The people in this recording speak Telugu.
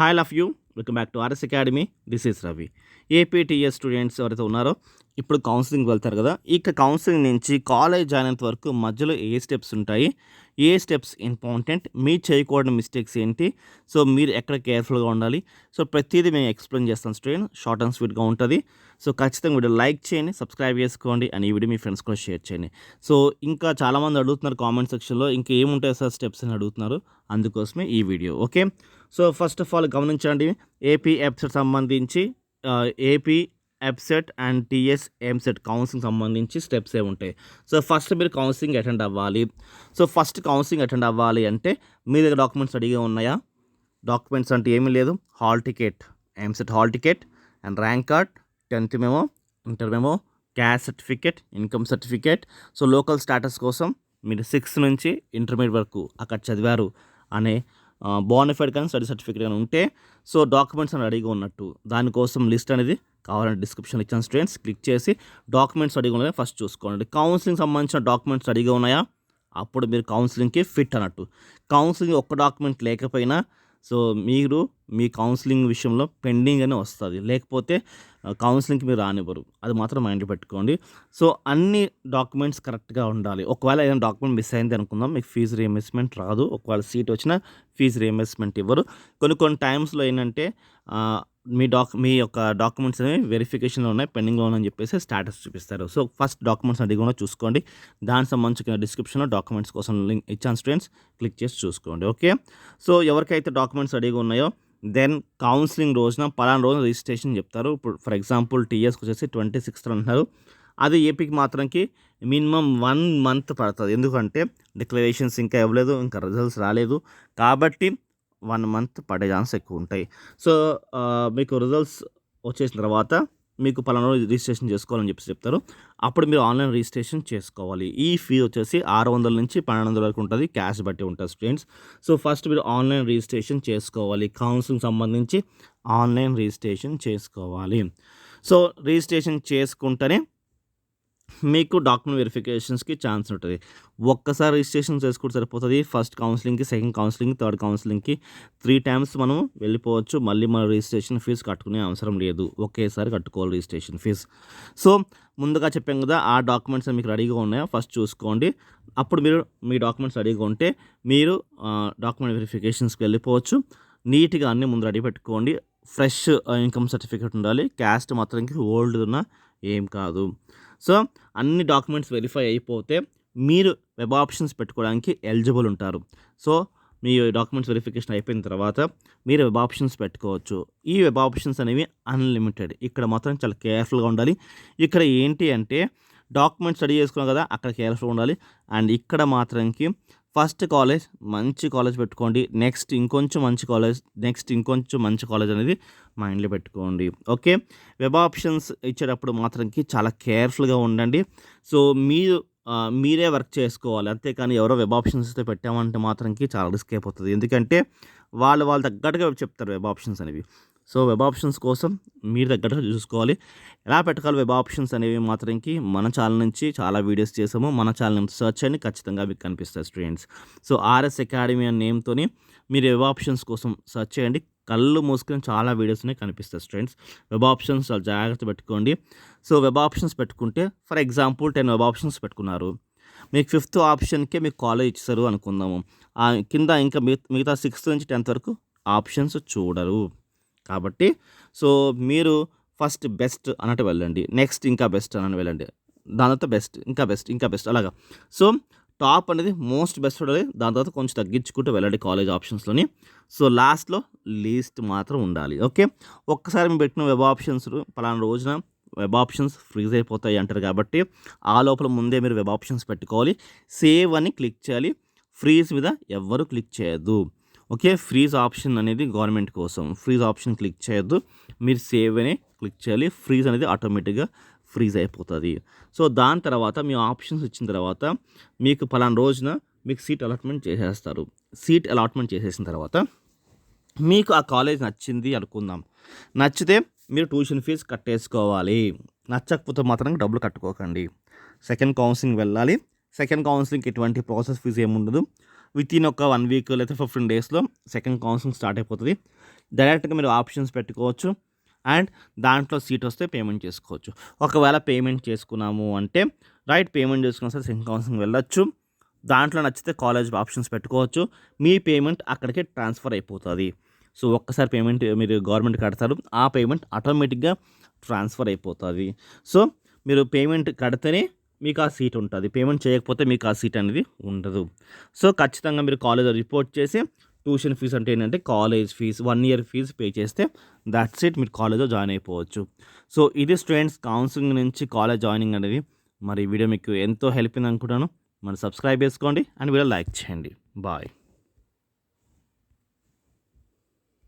Hi love you welcome back to RS academy. This is Ravi. APTS students ఎవరైతే ఉన్నారో ఇప్పుడు కౌన్సిలింగ్ వెళ్తారు కదా, ఇక కౌన్సిలింగ్ నుంచి కాలేజ్ జాయిన్ అయ్యేంత వరకు మధ్యలో ఏ స్టెప్స్ ఉంటాయి, ఏ స్టెప్స్ ఇంపార్టెంట్, మీరు చేయకూడని మిస్టేక్స్ ఏంటి, సో మీరు ఎక్కడ కేర్ఫుల్గా ఉండాలి, సో ప్రతిదీ మేము ఎక్స్ప్లెయిన్ చేస్తాం స్టూడెంట్. షార్ట్ అండ్ స్వీట్గా ఉంటుంది. సో ఖచ్చితంగా వీడియో లైక్ చేయండి, సబ్స్క్రైబ్ చేసుకోండి, అండ్ ఈ వీడియో మీ ఫ్రెండ్స్ కూడా షేర్ చేయండి. సో ఇంకా చాలామంది అడుగుతున్నారు కామెంట్ సెక్షన్లో, ఇంకా ఏముంటాయి సార్ స్టెప్స్ అని అడుగుతున్నారు, అందుకోసమే ఈ video. Okay, so first of all గమనించండి, ఏపీ ఎప్సెట్ సంబంధించి AP EAPCET and TS EAMCET counselling సంబంధించి స్టెప్స్ ఏ ఉంటాయి. సో ఫస్ట్ మీరు కౌన్సిలింగ్ అటెండ్ అవ్వాలి. సో ఫస్ట్ కౌన్సిలింగ్ అటెండ్ అవ్వాలి అంటే మీ దగ్గర డాక్యుమెంట్స్ రెడీగా ఉన్నాయా? డాక్యుమెంట్స్ అంటే ఏమీ లేదు, hall ticket, EAMCET hall ticket and rank card, 10th memo, inter memo, caste certificate, income certificate. So local status కోసం మీరు 6th నుంచి ఇంటర్మీడియట్ వరకు అక్కడ చదివారు అనే బోనఫైడ్ కానీ స్టడీ సర్టిఫికేట్ కానీ ఉంటే సో డాక్యుమెంట్స్ అని రెడీగా ఉన్నట్టు. దానికోసం లిస్ట్ అనేది కావాలంటే డిస్క్రిప్షన్లో ఇచ్చాను స్టూడెంట్స్, క్లిక్ చేసి డాక్యుమెంట్స్ రెడీగా ఉన్నాయో ఫస్ట్ చూసుకోండి. కౌన్సిలింగ్ సంబంధించిన డాక్యుమెంట్స్ రెడీగా ఉన్నాయా, అప్పుడు మీరు కౌన్సిలింగ్కి ఫిట్ అన్నట్టు. కౌన్సిలింగ్ ఒక్క డాక్యుమెంట్ లేకపోయినా సో మీరు మీ కౌన్సిలింగ్ విషయంలో పెండింగ్ అని వస్తుంది, లేకపోతే కౌన్సిలింగ్కి మీరు రానివ్వరు. అది మాత్రం మైండ్లో పెట్టుకోండి. సో అన్ని డాక్యుమెంట్స్ కరెక్ట్గా ఉండాలి. ఒకవేళ ఏదైనా డాక్యుమెంట్ మిస్ అయింది అనుకుందాం, మీకు ఫీజు రియంబర్స్మెంట్ రాదు. ఒకవేళ సీట్ వచ్చినా ఫీజు రియంబర్స్మెంట్ ఇవ్వరు. కొన్ని టైమ్స్లో ఏంటంటే మీ యొక్క డాక్యుమెంట్స్ అనేవి వెరిఫికేషన్లో ఉన్నాయి, పెండింగ్లో ఉన్నాయని చెప్పేసి స్టాటస్ చూపిస్తారు. సో ఫస్ట్ డాక్యుమెంట్స్ రెడీగా కూడా చూసుకోండి. దానికి సంబంధించిన డిస్క్రిప్షన్లో డాక్యుమెంట్స్ కోసం లింక్ ఇచ్చాను స్టూడెంట్స్, క్లిక్ చేసి చూసుకోండి. ఓకే, సో ఎవరికైతే డాక్యుమెంట్స్ రెడీగా ఉన్నాయో దెన్ కౌన్సిలింగ్ రోజున పలానా రోజున రిజిస్ట్రేషన్ చెప్తారు. ఇప్పుడు ఫర్ ఎగ్జాంపుల్ టీఎస్కి వచ్చేసి 26th అంటున్నారు, అది ఏపీకి మాత్రంకి మినిమం 1 month పడుతుంది. ఎందుకంటే డిక్లరేషన్స్ ఇంకా ఇవ్వలేదు, ఇంకా రిజల్ట్స్ రాలేదు, కాబట్టి 1 month పడే ఛాన్స్ ఎక్కువ ఉంటాయి. సో మీకు రిజల్ట్స్ వచ్చేసిన తర్వాత మీకు పలానా రోజు రిజిస్ట్రేషన్ చేసుకోవాలని చెప్పి చెప్తారు. అప్పుడు మీరు ఆన్లైన్ రిజిస్ట్రేషన్ చేసుకోవాలి. ఈ ఫీ వచ్చేసి 600 నుంచి 1200 వరకు ఉంటుంది, క్యాష్ బట్టి ఉంటుంది స్టూడెంట్స్. సో ఫస్ట్ మీరు ఆన్లైన్ రిజిస్ట్రేషన్ చేసుకోవాలి. కౌన్సిలింగ్ సంబంధించి ఆన్లైన్ రిజిస్ట్రేషన్ చేసుకోవాలి. సో రిజిస్ట్రేషన్ చేసుకుంటేనే మీకు డాక్యుమెంట్ వెరిఫికేషన్స్కి ఛాన్స్ ఉంటుంది. ఒక్కసారి రిజిస్ట్రేషన్ చేసుకుంటే సరిపోతుంది. ఫస్ట్ కౌన్సిలింగ్కి, సెకండ్ కౌన్సిలింగ్, థర్డ్ కౌన్సిలింగ్కి 3 times మనం వెళ్ళిపోవచ్చు. మళ్ళీ మన రిజిస్ట్రేషన్ ఫీజు కట్టుకునే అవసరం లేదు, ఒకేసారి కట్టుకోవాలి రిజిస్ట్రేషన్ ఫీజు. సో ముందుగా చెప్పాం కదా, ఆ డాక్యుమెంట్స్ మీకు రెడీగా ఉన్నాయో ఫస్ట్ చూసుకోండి. అప్పుడు మీరు మీ డాక్యుమెంట్స్ రెడీగా ఉంటే మీరు డాక్యుమెంట్ వెరిఫికేషన్స్కి వెళ్ళిపోవచ్చు. నీట్గా అన్నీ ముందు రెడీ పెట్టుకోండి. ఫ్రెష్ ఇన్కమ్ సర్టిఫికేట్ ఉండాలి. క్యాస్ట్ మాత్రానికి ఓల్డ్ ఉన్నా ఏం కాదు. సో అన్ని డాక్యుమెంట్స్ వెరిఫై అయిపోతే మీరు వెబ్ ఆప్షన్స్ పెట్టుకోవడానికి ఎలిజిబుల్ ఉంటారు. సో మీ డాక్యుమెంట్స్ వెరిఫికేషన్ అయిపోయిన తర్వాత మీరు వెబ్ ఆప్షన్స్ పెట్టుకోవచ్చు. ఈ వెబ్ ఆప్షన్స్ అనేవి అన్లిమిటెడ్. ఇక్కడ మాత్రం చాలా కేర్ఫుల్గా ఉండాలి. ఇక్కడ ఏంటి అంటే డాక్యుమెంట్స్ రెడీ చేసుకున్నాం కదా, అక్కడ కేర్ఫుల్గా ఉండాలి. అండ్ ఇక్కడ మాత్రంకి ఫస్ట్ కాలేజ్ మంచి కాలేజ్ పెట్టుకోండి, నెక్స్ట్ ఇంకొంచెం మంచి కాలేజ్, నెక్స్ట్ ఇంకొంచెం మంచి కాలేజ్ అనేది మైండ్లో పెట్టుకోండి. ఓకే, వెబ్ ఆప్షన్స్ ఇచ్చేటప్పుడు మాత్రంకి చాలా కేర్ఫుల్గా ఉండండి. సో మీరే వర్క్ చేసుకోవాలి, అంతేకాని ఎవరో వెబ్ ఆప్షన్స్ అయితే పెట్టామంటే మాత్రంకి చాలా రిస్క్ అయిపోతుంది. ఎందుకంటే వాళ్ళు తగ్గట్టుగా చెప్తారు వెబ్ ఆప్షన్స్ అనేవి. సో వెబ్ ఆప్షన్స్ కోసం మీరు తగ్గట్టుగా చూసుకోవాలి. ఎలా పెట్టాలి వెబ్ ఆప్షన్స్ అనేవి మాత్రంకి మన ఛానల్ నుంచి చాలా వీడియోస్ చేసాము. మన ఛానల్ నుంచి సెర్చ్ చేయండి, ఖచ్చితంగా మీకు కనిపిస్తాయి స్టూడెంట్స్. సో ఆర్ఎస్ అకాడమీ అనే నేమ్తోని మీరు వెబ్ ఆప్షన్స్ కోసం సెర్చ్ చేయండి. కళ్ళు మూసుకొని చాలా వీడియోస్ అనేవి కనిపిస్తాయి స్టూడెంట్స్. వెబ్ ఆప్షన్స్ చాలా జాగ్రత్త పెట్టుకోండి. సో వెబ్ ఆప్షన్స్ పెట్టుకుంటే ఫర్ ఎగ్జాంపుల్ 10 వెబ్ ఆప్షన్స్ పెట్టుకున్నారు, మీకు 5th ఆప్షన్కే మీకు కాలేజ్ ఇచ్చారు అనుకుందాము. కింద ఇంకా మిగతా 6th నుంచి 10th వరకు ఆప్షన్స్ చూడరు. కాబట్టి సో మీరు ఫస్ట్ బెస్ట్ అన్నట్టు వెళ్ళండి, నెక్స్ట్ ఇంకా బెస్ట్ అన్నట్టు వెళ్ళండి, దాని తర్వాత బెస్ట్, ఇంకా బెస్ట్, ఇంకా బెస్ట్, అలాగా. సో టాప్ అనేది మోస్ట్ బెస్ట్ ఉండాలి, దాని తర్వాత కొంచెం తగ్గించుకుంటూ వెళ్ళండి కాలేజ్ ఆప్షన్స్లోని. సో లాస్ట్లో లీస్ట్ మాత్రం ఉండాలి. ఓకే, ఒక్కసారి మీరు పెట్టిన వెబ్ ఆప్షన్స్ పలానా రోజున వెబ్ ఆప్షన్స్ ఫ్రీజ్ అయిపోతాయి అంటారు, కాబట్టి ఆ లోపల ముందే మీరు వెబ్ ఆప్షన్స్ పెట్టుకోవాలి. సేవ్ అని క్లిక్ చేయాలి, ఫ్రీజ్ మీద ఎవ్వరూ క్లిక్ చేయొద్దు. ఓకే, ఫ్రీజ్ ఆప్షన్ అనేది గవర్నమెంట్ కోసం, ఫ్రీజ్ ఆప్షన్ క్లిక్ చేయొద్దు, మీరు సేవ్ అని క్లిక్ చేయాలి. ఫ్రీజ్ అనేది ఆటోమేటిక్గా ఫ్రీజ్ అయిపోతుంది. సో దాని తర్వాత మీ ఆప్షన్స్ ఇచ్చిన తర్వాత మీకు పలానా రోజున మీకు సీట్ అలాట్మెంట్ చేసేస్తారు. సీట్ అలాట్మెంట్ చేసేసిన తర్వాత మీకు ఆ కాలేజ్ నచ్చింది అనుకుందాం, నచ్చితే మీరు ట్యూషన్ ఫీజు కట్టేసుకోవాలి. నచ్చకపోతే మాత్రం డబ్బులు కట్టుకోకండి. సెకండ్ కౌన్సిలింగ్ వెళ్ళాలి. సెకండ్ కౌన్సిలింగ్కి ఎటువంటి ప్రాసెస్ ఫీజు ఏముండదు. వితిన్ ఒక 1 వీక్ లేకపోతే 15 డేస్లో సెకండ్ కౌన్సిలింగ్ స్టార్ట్ అయిపోతుంది. డైరెక్ట్గా మీరు ఆప్షన్స్ పెట్టుకోవచ్చు అండ్ దాంట్లో సీట్ వస్తే పేమెంట్ చేసుకోవచ్చు. ఒకవేళ పేమెంట్ చేసుకున్నాము అంటే పేమెంట్ చేసుకున్న సరే సెకండ్ కౌన్సిలింగ్ వెళ్ళొచ్చు. దాంట్లో నచ్చితే కాలేజ్ ఆప్షన్స్ పెట్టుకోవచ్చు. మీ పేమెంట్ అక్కడికే ట్రాన్స్ఫర్ అయిపోతుంది. సో ఒక్కసారి పేమెంట్ మీరు గవర్నమెంట్ కడతారు, ఆ పేమెంట్ ఆటోమేటిక్గా ట్రాన్స్ఫర్ అయిపోతుంది. సో మీరు పేమెంట్ కడితేనే మీకు ఆ సీట్ ఉంటుంది, పేమెంట్ చేయకపోతే మీకు ఆ సీట్ అనేది ఉండదు. సో ఖచ్చితంగా మీరు కాలేజ్లో రిపోర్ట్ చేసి ట్యూషన్ ఫీజు అంటే ఏంటంటే college fee 1 year fee pay చేస్తే దట్స్ ఇట్, మీరు కాలేజ్లో జాయిన్ అయిపోవచ్చు. సో ఇది స్టూడెంట్స్ కౌన్సిలింగ్ నుంచి కాలేజ్ జాయినింగ్ అనేది. మరి వీడియో మీకు ఎంతో హెల్ప్ అయింది అనుకుంటాను. మరి సబ్స్క్రైబ్ చేసుకోండి అండ్ వీడియో లైక్ చేయండి. బాయ్.